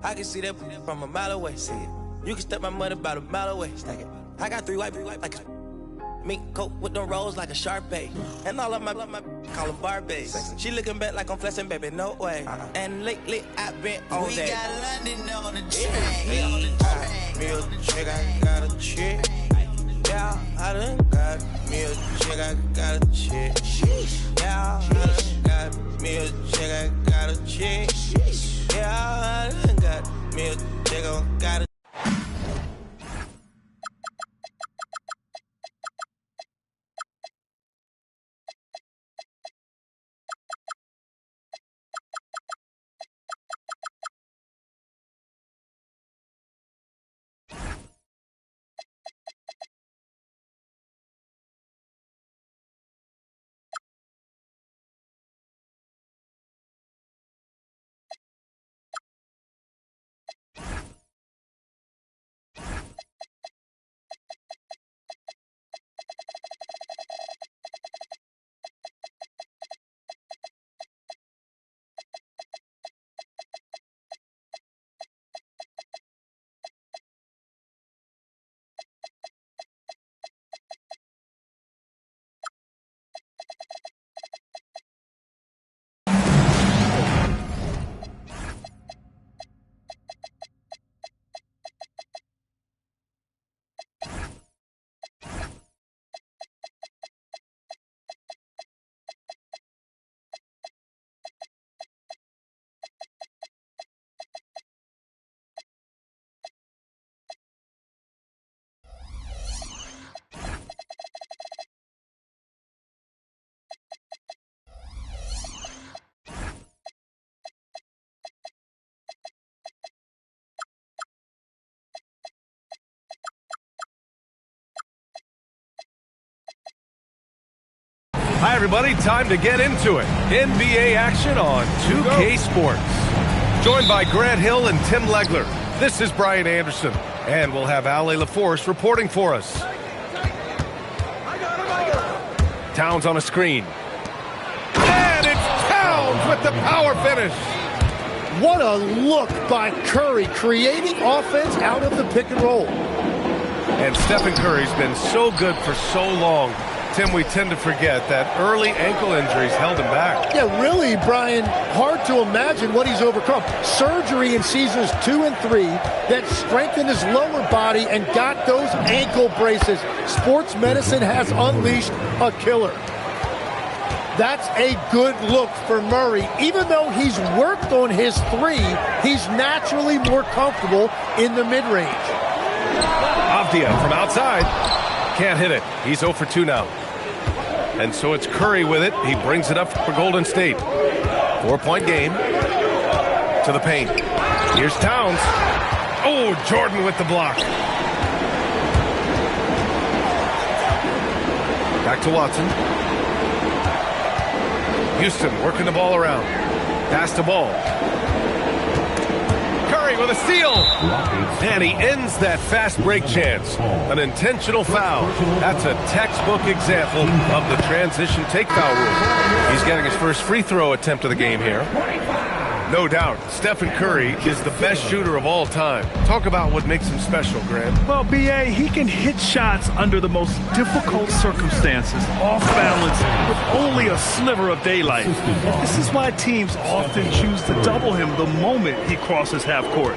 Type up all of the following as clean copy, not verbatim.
I can see that from a mile away. See it. You can step my money about a mile away. Stack it. I got three white like a mink coat with them rolls like a Sharpay. And all of my call them Barbies. She looking back like I'm flexing, baby, no way. And lately I've been on that. We got London on the train. Me a chick, I got a chick. Yeah, I done got me a chick, I got a chick. Yeah, I done got me a chick, I got a chick. Yeah, I done got me a chick, I got a Hi, everybody. Time to get into it. NBA action on 2K Sports. Joined by Grant Hill and Tim Legler. This is Brian Anderson. And we'll have Ale LaForce reporting for us. Towns on a screen. And it's Towns with the power finish. What a look by Curry, creating offense out of the pick and roll. And Stephen Curry's been so good for so long. Tim, we tend to forget that early ankle injuries held him back. Yeah, really, Brian, hard to imagine what he's overcome. Surgery in seasons 2 and 3 that strengthened his lower body and got those ankle braces. Sports medicine has unleashed a killer. That's a good look for Murray. Even though he's worked on his three, he's naturally more comfortable in the mid-range. Avdia from outside. Can't hit it. He's 0 for 2 now. And so it's Curry with it. He brings it up for Golden State. 4-point game. To the paint. Here's Towns. Oh, Jordan with the block. Back to Watson. Houston working the ball around. Pass the ball. Curry with a steal. And he ends that fast break chance. An intentional foul. That's a textbook example of the transition take foul rule. He's getting his first free throw attempt of the game here. No doubt, Stephen Curry is the best shooter of all time. Talk about what makes him special, Grant. Well, B.A., he can hit shots under the most difficult circumstances, off balance, with only a sliver of daylight. This is why teams often choose to double him the moment he crosses half court.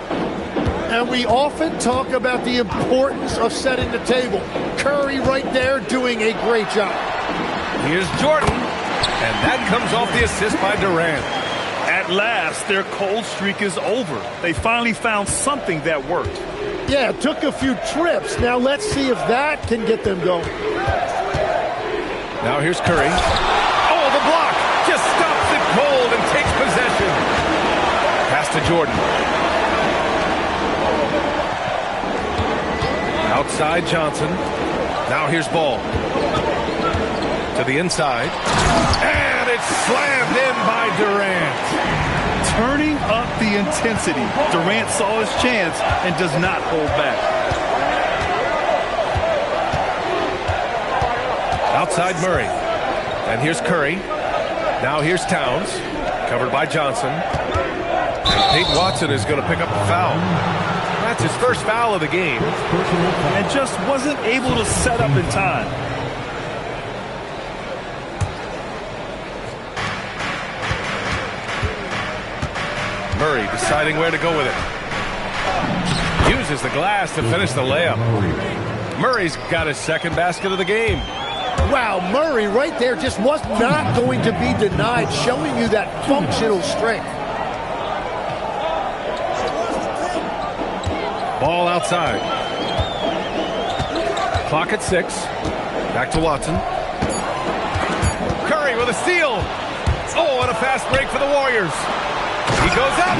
And we often talk about the importance of setting the table. Curry right there doing a great job. Here's Jordan, and that comes off the assist by Durant. At last, their cold streak is over. They finally found something that worked. Yeah, it took a few trips. Now let's see if that can get them going. Now here's Curry. Oh, the block just stops it cold and takes possession. Pass to Jordan. Outside Johnson. Now here's Ball. To the inside. And it's slammed in by Durant. Turning up the intensity. Durant saw his chance and does not hold back. Outside Murray. And here's Curry. Now here's Towns. Covered by Johnson. And Peyton Watson is going to pick up a foul. That's his first foul of the game. And just wasn't able to set up in time. Murray deciding where to go with it. Uses the glass to finish the layup. Murray's got his second basket of the game. Wow, Murray right there just was not going to be denied, showing you that functional strength. Ball outside. Clock at 6. Back to Watson. Curry with a steal. Oh, and a fast break for the Warriors. He goes up,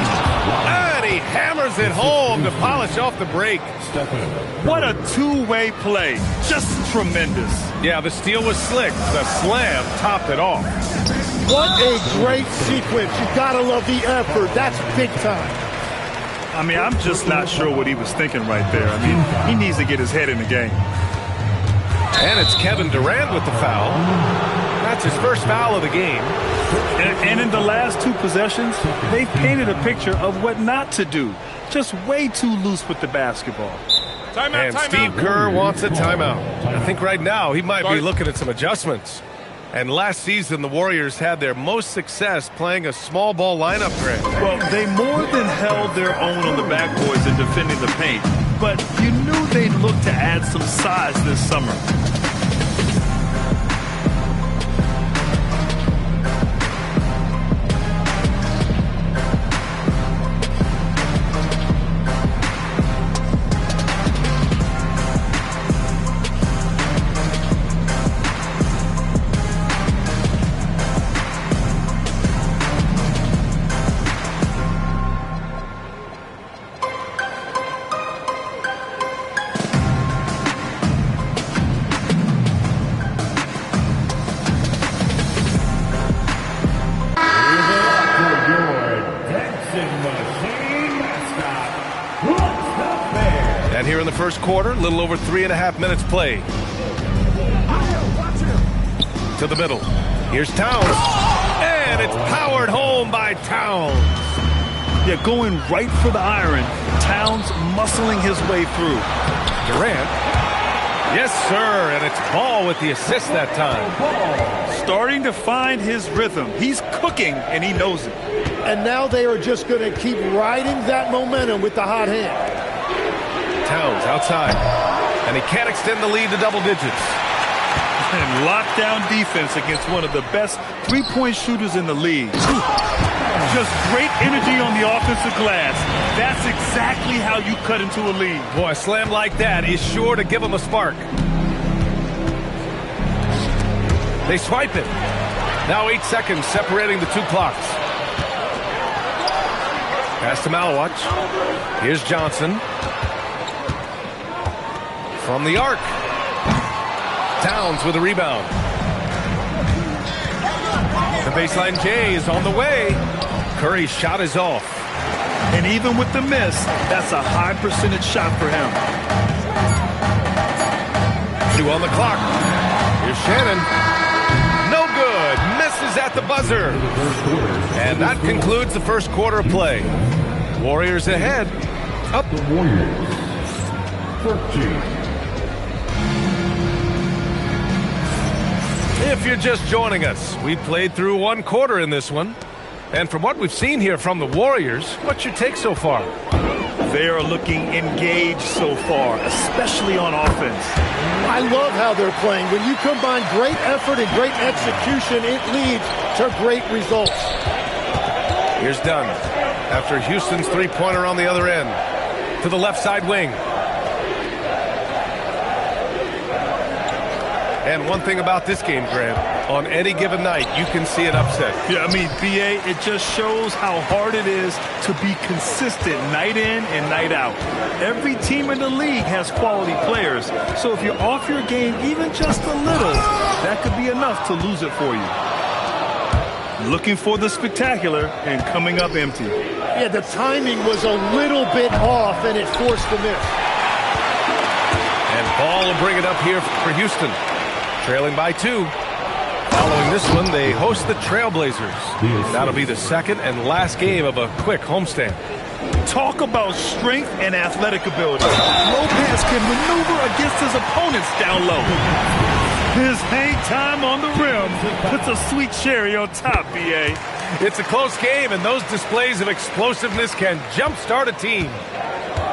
and he hammers it home to polish off the break. What a two-way play. Just tremendous. Yeah, the steal was slick. The slam topped it off. What a great sequence. You gotta love the effort. That's big time. I mean, I'm just not sure what he was thinking right there. I mean, he needs to get his head in the game. And it's Kevin Durant with the foul. That's his first foul of the game. And in the last two possessions, they've painted a picture of what not to do. Just way too loose with the basketball. And Steve Kerr wants a timeout. I think right now he might be looking at some adjustments. And last season, the Warriors had their most success playing a small ball lineup, Grant. Well, they more than held their own on the backboards in defending the paint. But you knew they'd look to add some size this summer. And here in the first quarter, a little over 3.5 minutes played. To the middle. Here's Towns. And it's powered home by Towns. Yeah, going right for the iron. Towns muscling his way through. Durant. Yes, sir. And it's Ball with the assist that time. Starting to find his rhythm. He's cooking, and he knows it. And now they are just going to keep riding that momentum with the hot hand. Towns outside. And he can't extend the lead to double digits. And lockdown defense against one of the best three-point shooters in the league. Just great energy on the offensive glass. That's exactly how you cut into a lead. Boy, a slam like that is sure to give him a spark. They swipe it. Now 8 seconds separating the two clocks. Pass to Malawach. Here's Johnson. From the arc. Towns with a rebound. The baseline J is on the way. Curry's shot is off. And even with the miss, that's a high percentage shot for him. 2 on the clock. Here's Shannon. No good. Misses at the buzzer. And that concludes the first quarter of play. Warriors ahead. Up. The Warriors. 13. If you're just joining us, we played through one quarter in this one. And from what we've seen here from the Warriors, what's your take so far? They are looking engaged so far, especially on offense. I love how they're playing. When you combine great effort and great execution, it leads to great results. Here's Dunn. After Houston's three-pointer on the other end. To the left side wing. And one thing about this game, Grant, on any given night, you can see an upset. Yeah, I mean, B.A., it just shows how hard it is to be consistent night in and night out. Every team in the league has quality players, so if you're off your game even just a little, that could be enough to lose it for you. Looking for the spectacular and coming up empty. Yeah, the timing was a little bit off, and it forced the miss. And Ball will bring it up here for Houston. Trailing by 2. Following this one, they host the Trailblazers. That'll be the second and last game of a quick homestand. Talk about strength and athletic ability. Lopez can maneuver against his opponents down low. His hang time on the rim puts a sweet cherry on top, B.A. It's a close game, and those displays of explosiveness can jumpstart a team.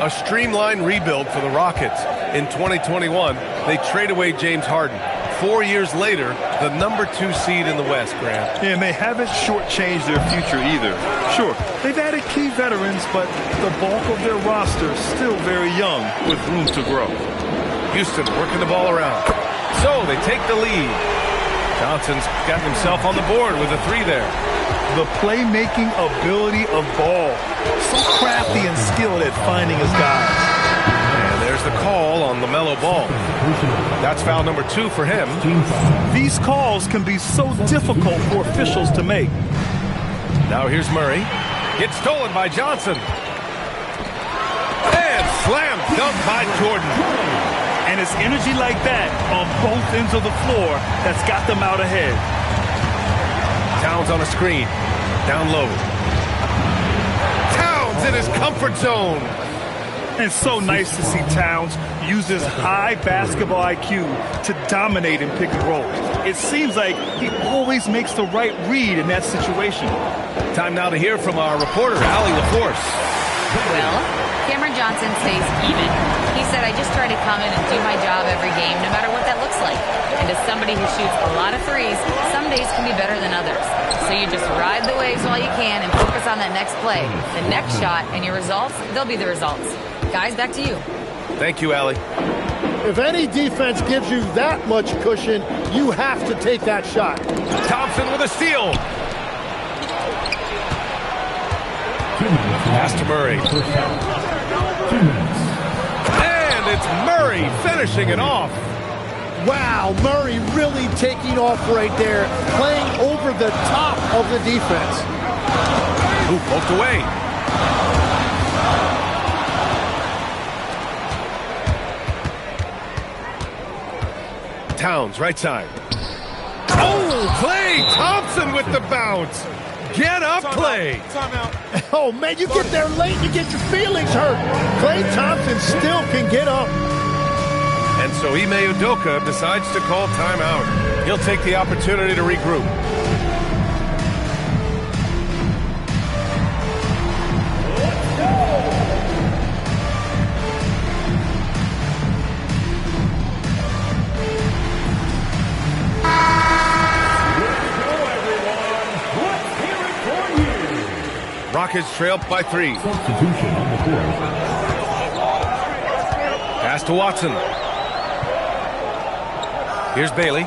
A streamlined rebuild for the Rockets. In 2021, they trade away James Harden. 4 years later, the #2 seed in the West, Grant. And they haven't shortchanged their future either. Sure, they've added key veterans, but the bulk of their roster is still very young with room to grow. Houston working the ball around. So they take the lead. Johnson's got himself on the board with a 3 there. The playmaking ability of Ball. So crafty and skilled at finding his guys. And there's the call on LaMelo Ball. That's foul number 2 for him. These calls can be so difficult for officials to make. Now here's Murray. Gets stolen by Johnson. And slam dunk by Jordan. And it's energy like that on both ends of the floor that's got them out ahead. Towns on a screen. Down low. Towns in his comfort zone. And it's so nice to see Towns use his high basketball IQ to dominate in pick and roll. It seems like he always makes the right read in that situation. Time now to hear from our reporter, Allie LaForce. Well, Cameron Johnson stays even. He said, I just try to come in and do my job every game, no matter what that looks like. And as somebody who shoots a lot of threes, some days can be better than others. So you just ride the waves while you can and focus on that next play. The next shot and your results, they'll be the results. Guys, back to you. Thank you, Allie. If any defense gives you that much cushion, you have to take that shot. Thompson with a steal. Pass to Murray. And it's Murray finishing it off. Wow, Murray really taking off right there, playing over the top of the defense. Who poked away. Towns, right side. Oh, Klay Thompson with the bounce. Get up, Klay. Oh, man, you get there late, you get your feelings hurt. Klay Thompson still can get up. And so Ime Udoka decides to call timeout. He'll take the opportunity to regroup. Rockets trail by 3. Substitution on the court. Pass to Watson. Here's Bailey.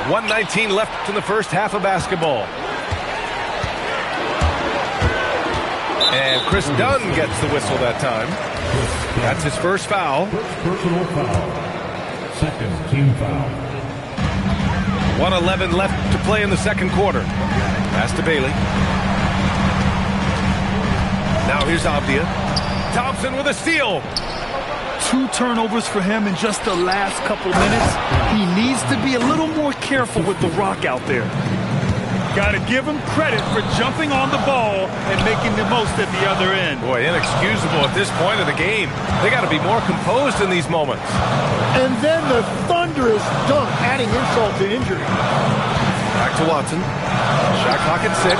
1:19 left in the first half of basketball. And Chris Dunn gets the whistle that time. That's his first foul. First personal foul. Second team foul. 1:11 left to play in the second quarter. Pass to Bailey. Now here's Avdia. Thompson with a steal. 2 turnovers for him in just the last couple minutes. He needs to be a little more careful with the rock out there. Got to give him credit for jumping on the ball and making the most at the other end. Boy, inexcusable at this point of the game. They got to be more composed in these moments. And then the thunderous dunk, adding insult to injury. Back to Watson. Shot clock at 6.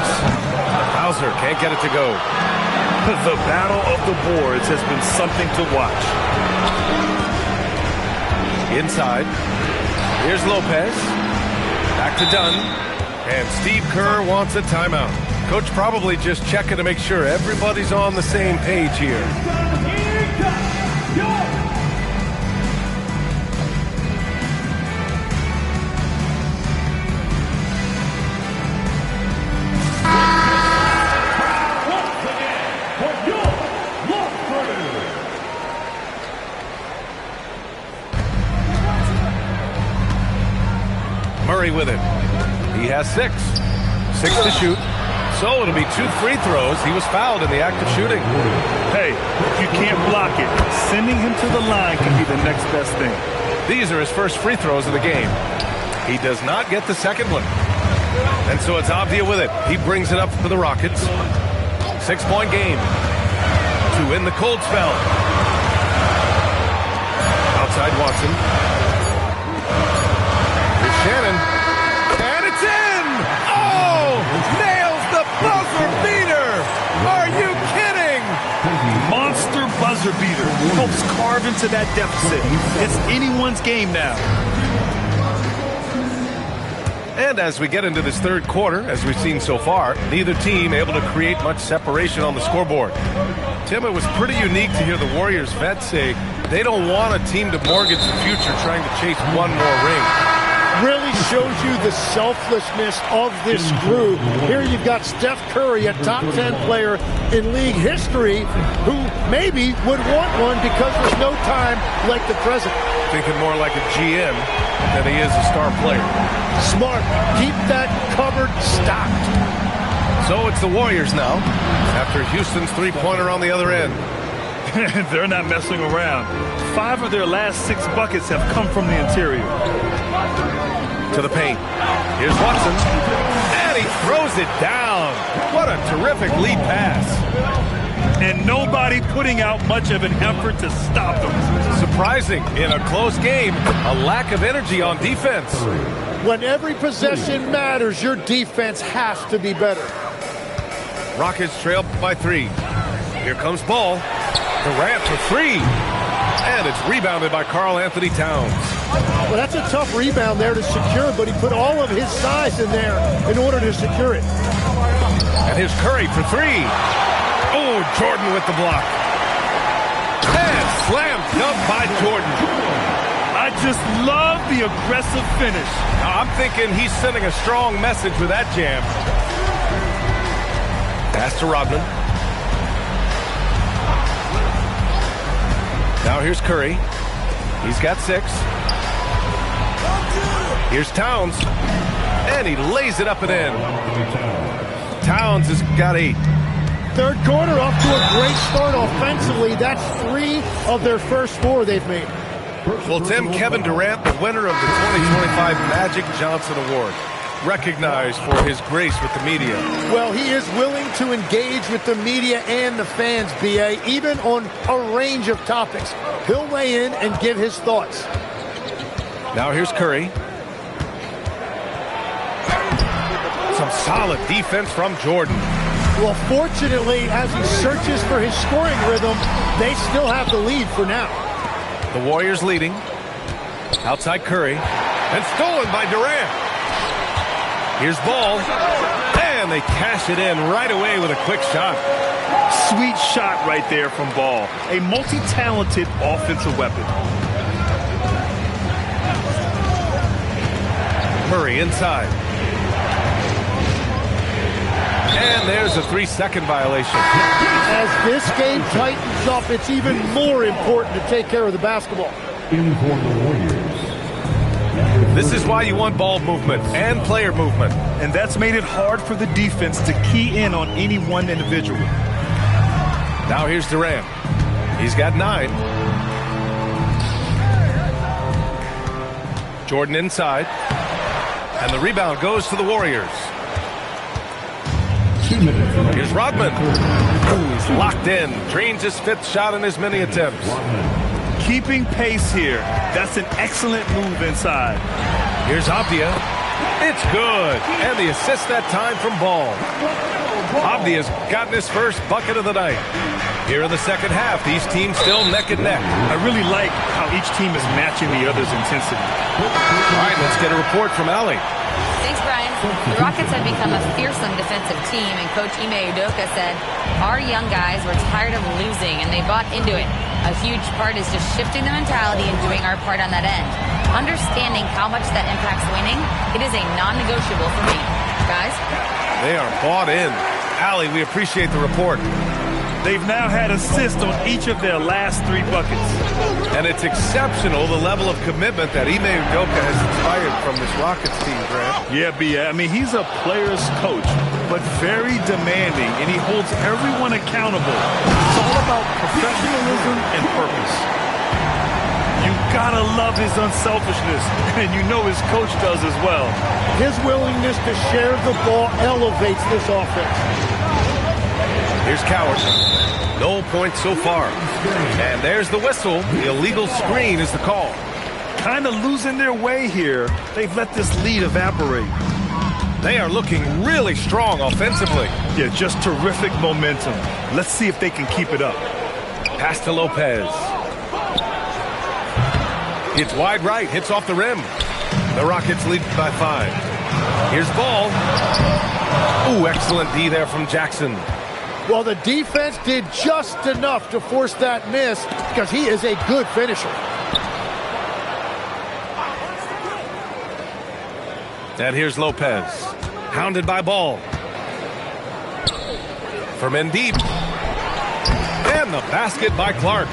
Hauser can't get it to go. The battle of the boards has been something to watch. Inside. Here's Lopez. Back to Dunn. And Steve Kerr wants a timeout. Coach probably just checking to make sure everybody's on the same page here. Murray with it. He has 6. 6 to shoot. So it'll be 2 free throws. He was fouled in the act of shooting. Hey, if you can't block it, sending him to the line can be the next best thing. These are his first free throws of the game. He does not get the second one. And so it's Avdia with it. He brings it up for the Rockets. 6-point game to win the cold spell. Outside Watson. Here's Shannon. And it's in! Oh! Nails the buzzer beater! Are you kidding? Monster buzzer beater. Helps carve into that deficit. It's anyone's game now. And as we get into this third quarter, as we've seen so far, neither team able to create much separation on the scoreboard. Tim, it was pretty unique to hear the Warriors vets say they don't want a team to mortgage the future trying to chase one more ring. Really shows you the selflessness of this group. Here you've got Steph Curry, a top 10 player in league history, who maybe would want one because there's no time like the present. Thinking more like a GM than he is a star player. Smart. Keep that cupboard stocked. So it's the Warriors now, after Houston's three-pointer on the other end. They're not messing around. 5 of their last 6 buckets have come from the interior. To the paint. Here's Watson. And he throws it down. What a terrific lead pass. And nobody putting out much of an effort to stop them. Surprising, in a close game, a lack of energy on defense. When every possession matters, your defense has to be better. Rockets trail by 3. Here comes Ball. Durant for 3. And it's rebounded by Karl Anthony Towns. Well, that's a tough rebound there to secure, but he put all of his size in there in order to secure it. And here's Curry for 3. Oh, Jordan with the block. And slam dunk by Jordan. I just love the aggressive finish. Now, I'm thinking he's sending a strong message with that jam. Pass to Rodman. Now here's Curry. He's got 6. Here's Towns. And he lays it up and in. Towns has got 8. Third quarter off to a great start offensively. That's 3 of their first 4 they've made. Well, Tim, Kevin Durant, the winner of the 2025 Magic Johnson Award, recognized for his grace with the media. Well, he is willing to engage with the media and the fans, B.A., even on a range of topics. He'll weigh in and give his thoughts. Now here's Curry. Some solid defense from Jordan. Well, fortunately, as he searches for his scoring rhythm, they still have the lead for now. The Warriors leading. Outside Curry. And stolen by Durant. Here's Ball. And they cash it in right away with a quick shot. Sweet shot right there from Ball. A multi-talented offensive weapon. Murray inside. And there's a 3-second violation. As this game tightens up, it's even more important to take care of the basketball. In for the Warriors. This is why you want ball movement and player movement. And that's made it hard for the defense to key in on any one individual. Now here's Durant. He's got 9. Jordan inside. And the rebound goes to the Warriors. Here's Rodman. Ooh, he's locked in. Drains his 5th shot in his many attempts. Keeping pace here. That's an excellent move inside. Here's Avdia. It's good. And the assist that time from Ball. Avdia's gotten his first bucket of the night. Here in the second half, these teams still neck and neck. I really like how each team is matching the other's intensity. All right, let's get a report from Allie. Thanks, Brian. The Rockets have become a fearsome defensive team, and Coach Ime Udoka said, our young guys were tired of losing, and they bought into it. A huge part is just shifting the mentality and doing our part on that end. Understanding how much that impacts winning, it is a non-negotiable for me. Guys? They are bought in. Allie, we appreciate the report. They've now had assists on each of their last 3 buckets. And it's exceptional, the level of commitment that Ime Udoka has inspired from this Rockets team, Grant. Yeah, B.A. I mean, he's a player's coach, but very demanding, and he holds everyone accountable. It's all about professionalism and purpose. You've Gotta love his unselfishness, and you know his coach does as well. His willingness to share the ball elevates this offense. Here's Coward. No points so far. And there's the whistle. The illegal screen is the call. Kind of losing their way here. They've let this lead evaporate. They are looking really strong offensively. Yeah, just terrific momentum. Let's see if they can keep it up. Pass to Lopez. It's wide right, hits off the rim. The Rockets lead by 5. Here's Ball. Ooh, excellent D there from Jackson. Well, the defense did just enough to force that miss because he is a good finisher. And here's Lopez. Hounded by Ball. From in deep. And the basket by Clark.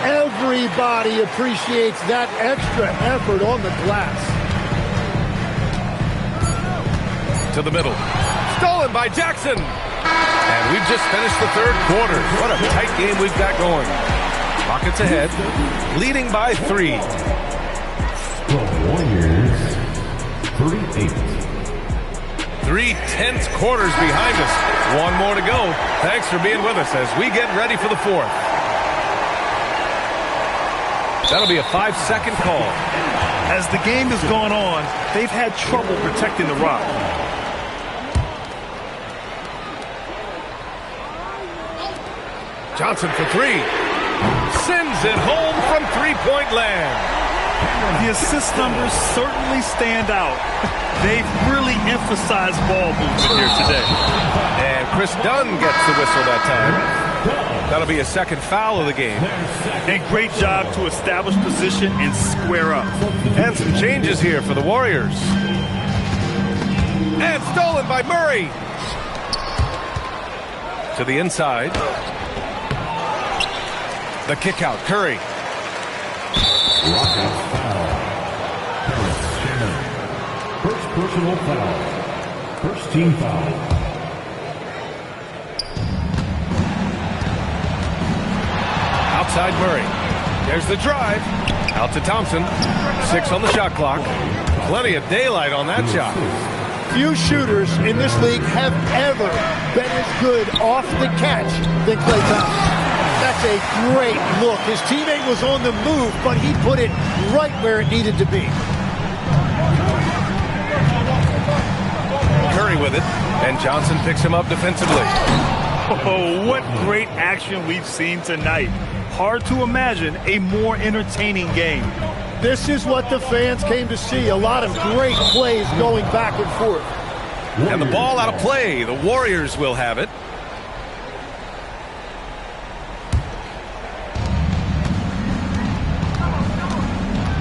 Everybody appreciates that extra effort on the glass. To the middle. Stolen by Jackson. And we've just finished the third quarter. What a tight game we've got going. Rockets ahead, leading by 3. The Warriors, 38. 3 tense quarters behind us. One more to go. Thanks for being with us as we get ready for the 4th. That'll be a 5-second call. As the game has gone on, they've had trouble protecting the rock. Johnson for 3. Sends it home from three-point land. The assist numbers certainly stand out. They've really emphasized ball movement here today. And Chris Dunn gets the whistle that time. That'll be a second foul of the game. And great job to establish position and square up. And some changes here for the Warriors. And stolen by Murray. To the inside. The kick out, Curry. Rockets foul. Terrence Shannon. First personal foul. First team foul. Outside Murray. There's the drive. Out to Thompson. 6 on the shot clock. Plenty of daylight on that shot. Few shooters in this league have ever been as good off the catch than Klay Thompson. That's a great look. His teammate was on the move, but he put it right where it needed to be. Curry with it, and Johnson picks him up defensively. Oh, what great action we've seen tonight. Hard to imagine a more entertaining game. This is what the fans came to see. A lot of great plays going back and forth. And the ball out of play. The Warriors will have it.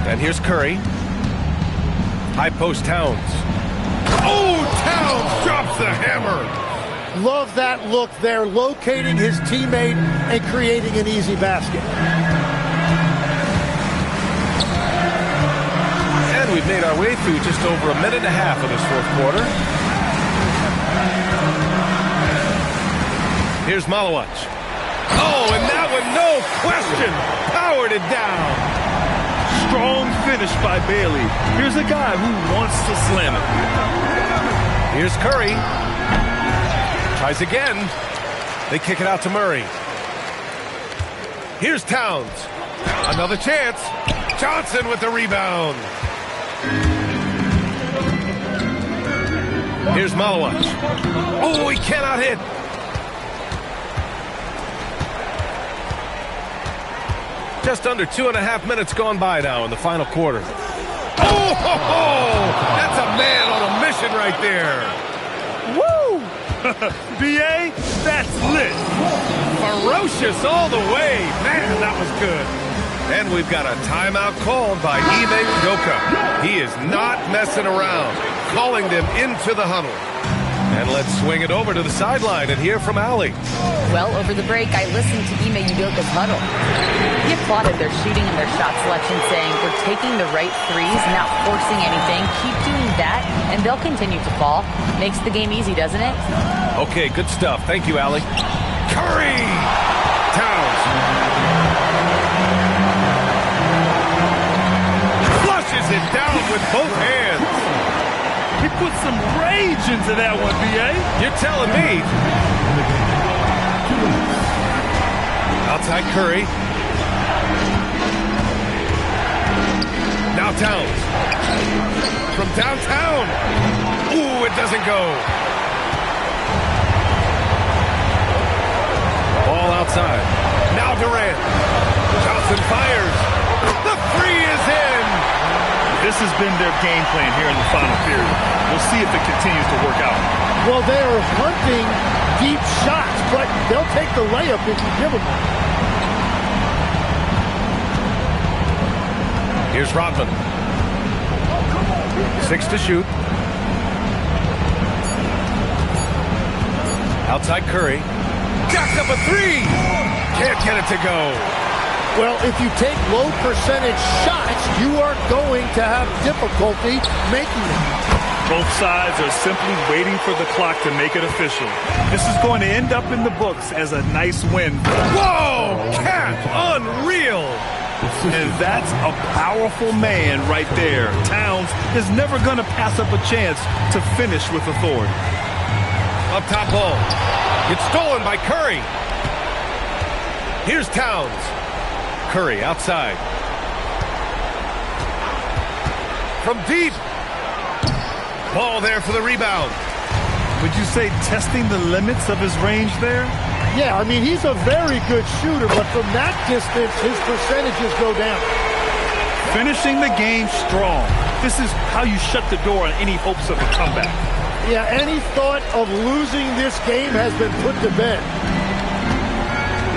And here's Curry. High post Towns. Oh, Towns drops the hammer. Love that look there, locating his teammate and creating an easy basket. And we've made our way through just over a minute and a half of this 4th quarter. Here's Malawach. Oh, and that one, no question, powered it down. Strong finish by Bailey. Here's a guy who wants to slam it. Here's Curry. Tries again. They kick it out to Murray. Here's Towns. Another chance. Johnson with the rebound. Here's Malawach. Oh, he cannot hit. Just under 2.5 minutes gone by now in the final quarter. Oh, ho, ho! That's a man on a mission right there. Woo! B.A., that's lit. Ferocious all the way. Man, that was good. And we've got a timeout called by Ime Udoka. He is not messing around, calling them into the huddle. And let's swing it over to the sideline and hear from Allie. Well, over the break, I listened to Ime Udoka's huddle. He applauded their shooting and their shot selection, saying, we're taking the right threes, not forcing anything. Keep doing that, and they'll continue to fall. Makes the game easy, doesn't it? Okay, good stuff. Thank you, Allie. Curry! Towns. some rage into that one, B.A. You're telling me. Outside Curry. Now Towns. From downtown. Ooh, it doesn't go. Ball outside. Now Durant. Johnson fires. The three is in. This has been their game plan here in the final period. We'll see if it continues to work out. Well, they are hunting deep shots, but they'll take the layup if you give them one. Here's Rodman. 6 to shoot. Outside Curry. Jacks up a three. Can't get it to go. Well, if you take low percentage shots, you are going to have difficulty making them. Both sides are simply waiting for the clock to make it official. This is going to end up in the books as a nice win. Whoa! Cat! Unreal! And that's a powerful man right there. Towns is never going to pass up a chance to finish with authority. Up top ball. It's stolen by Curry. Here's Towns. Curry outside. From deep. Ball there for the rebound. Would you say testing the limits of his range there? Yeah, I mean, he's a very good shooter, but from that distance, his percentages go down. Finishing the game strong. This is how you shut the door on any hopes of a comeback. Yeah, any thought of losing this game has been put to bed.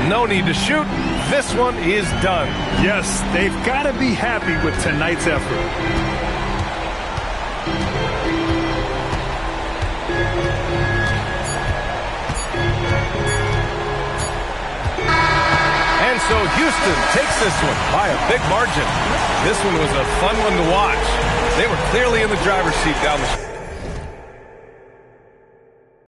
No need to shoot. This one is done. Yes, they've got to be happy with tonight's effort. And so Houston takes this one by a big margin. This one was a fun one to watch. They were clearly in the driver's seat down the